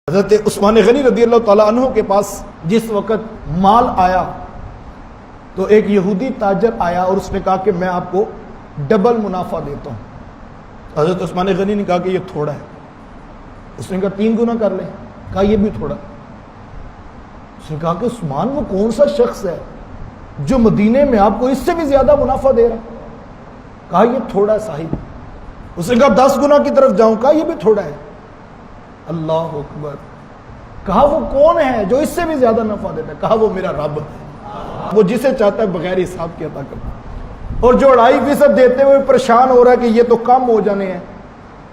حضرت عثمان غنی رضی اللہ تعالیٰ عنہ کے پاس جس وقت مال آیا تو ایک یہودی تاجر آیا اور اس نے کہا کہ میں آپ کو ڈبل منافع دیتا ہوں۔ حضرت عثمان غنی نے کہا کہ یہ تھوڑا ہے۔ اس نے کہا 3 گنا کر لیں، کہا یہ بھی تھوڑا۔ اس نے کہا کہ عثمان وہ کون سا شخص ہے جو مدینے میں آپ کو اس سے بھی زیادہ منافع دے رہا ہے؟ کہا یہ تھوڑا ہے صاحب۔ اس نے کہا 10 گنا کی طرف جاؤں، کہا یہ بھی تھوڑا ہے۔ اللہ اکبر۔ کہا وہ کون ہے جو اس سے بھی زیادہ نفع دیتا ہے؟ کہا وہ میرا رب ہے، وہ جسے چاہتا ہے بغیر حساب کے عطا کرتا ہے۔ اور جو 2.5% دیتے ہوئے پریشان ہو رہا ہے کہ یہ تو کم ہو جانے ہیں،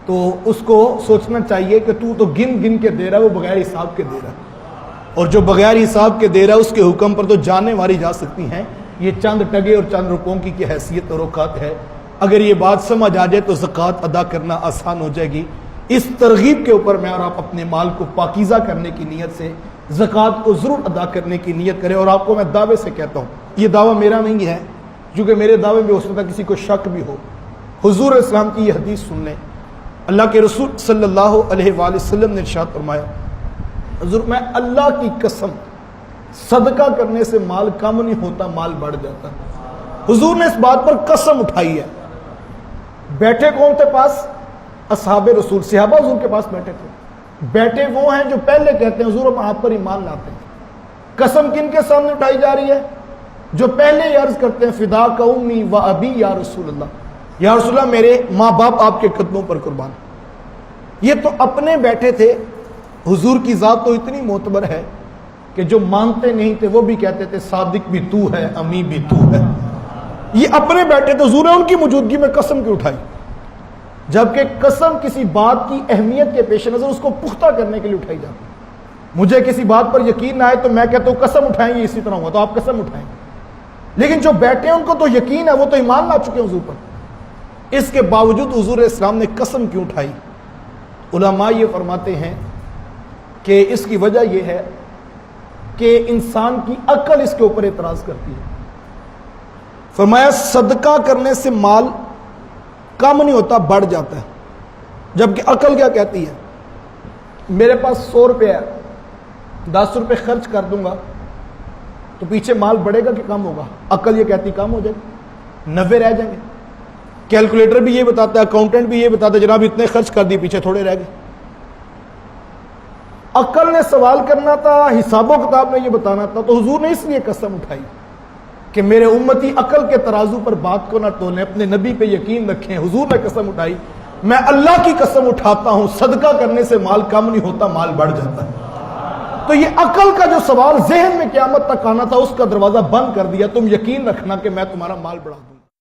تو اس کو سوچنا چاہیے کہ تو گن گن کے دے رہا ہے، وہ بغیر حساب کے دے رہا ہے، اور جو بغیر حساب کے دے رہا ہے اس کے حکم پر تو جانیں ماری جا سکتی ہیں۔ یہ چند ٹگے اور چند روپوں کی حیثیت اور اوقات ہے۔ اگر یہ بات سمجھ آ جائے تو زکوٰۃ ادا کرنا آسان ہو جائے گی۔ اس ترغیب کے اوپر میں اور آپ اپنے مال کو پاکیزہ کرنے کی نیت سے زکوٰۃ کو ضرور ادا کرنے کی نیت کریں۔ اور آپ کو میں دعوے سے کہتا ہوں، یہ دعویٰ میرا نہیں ہے، کیونکہ میرے دعوے میں ہو سکتا کسی کو شک بھی ہو۔ حضور اسلام کی یہ حدیث سن لیں۔ اللہ کے رسول صلی اللہ علیہ وآلہ وسلم نے ارشاد فرمایا، حضور میں اللہ کی قسم صدقہ کرنے سے مال کم نہیں ہوتا، مال بڑھ جاتا۔ حضور نے اس بات پر قسم اٹھائی ہے۔ بیٹھے کون تھے پاس؟ اصحاب رسول، صحابہ حضور کے پاس بیٹھے تھے۔ بیٹھے وہ ہیں جو پہلے کہتے ہیں حضور ہم آپ پر ایمان لاتے ہیں۔ قسم کن کے سامنے اٹھائی جا رہی ہے؟ جو پہلے ہی عرض کرتے ہیں فداک امی و ابی یا رسول اللہ، یا رسول اللہ میرے ماں باپ آپ کے قدموں پر قربان۔ یہ تو اپنے بیٹھے تھے۔ حضور کی ذات تو اتنی معتبر ہے کہ جو مانتے نہیں تھے وہ بھی کہتے تھے صادق بھی تو ہے، امی بھی تو ہے۔ یہ اپنے بیٹھے تھے، حضور نے ان کی موجودگی میں قسم کیوں اٹھائی؟ جبکہ قسم کسی بات کی اہمیت کے پیش نظر اس کو پختہ کرنے کے لیے اٹھائی جاتی ہے۔ مجھے کسی بات پر یقین نہ آئے تو میں کہتا ہوں قسم اٹھائیں گے اسی طرح ہوا، تو آپ قسم اٹھائیں گے، لیکن جو بیٹھے ہیں ان کو تو یقین ہے، وہ تو ایمان لا چکے ہیں حضور پر۔ اس کے باوجود حضور اسلام نے قسم کیوں اٹھائی؟ علماء یہ فرماتے ہیں کہ اس کی وجہ یہ ہے کہ انسان کی عقل اس کے اوپر اعتراض کرتی ہے۔ فرمایا صدقہ کرنے سے مال کم نہیں ہوتا، بڑھ جاتا ہے، جبکہ عقل کیا کہتی ہے؟ میرے پاس 100 روپے ہے، 10 روپے خرچ کر دوں گا تو پیچھے مال بڑھے گا کہ کم ہوگا؟ عقل یہ کہتی کم ہو جائے گا، 90 رہ جائیں گے۔ کیلکولیٹر بھی یہ بتاتا ہے، اکاؤنٹنٹ بھی یہ بتاتا ہے جناب اتنے خرچ کر دی، پیچھے تھوڑے رہ گئے۔ عقل نے سوال کرنا تھا، حساب و کتاب نے یہ بتانا تھا، تو حضور نے اس لیے قسم اٹھائی کہ میرے امتی عقل کے ترازو پر بات کو نہ تولیں، اپنے نبی پہ یقین رکھیں۔ حضور نے قسم اٹھائی، میں اللہ کی قسم اٹھاتا ہوں صدقہ کرنے سے مال کم نہیں ہوتا، مال بڑھ جاتا ہے۔ تو یہ عقل کا جو سوال ذہن میں قیامت تک آنا تھا اس کا دروازہ بند کر دیا۔ تم یقین رکھنا کہ میں تمہارا مال بڑھا دوں۔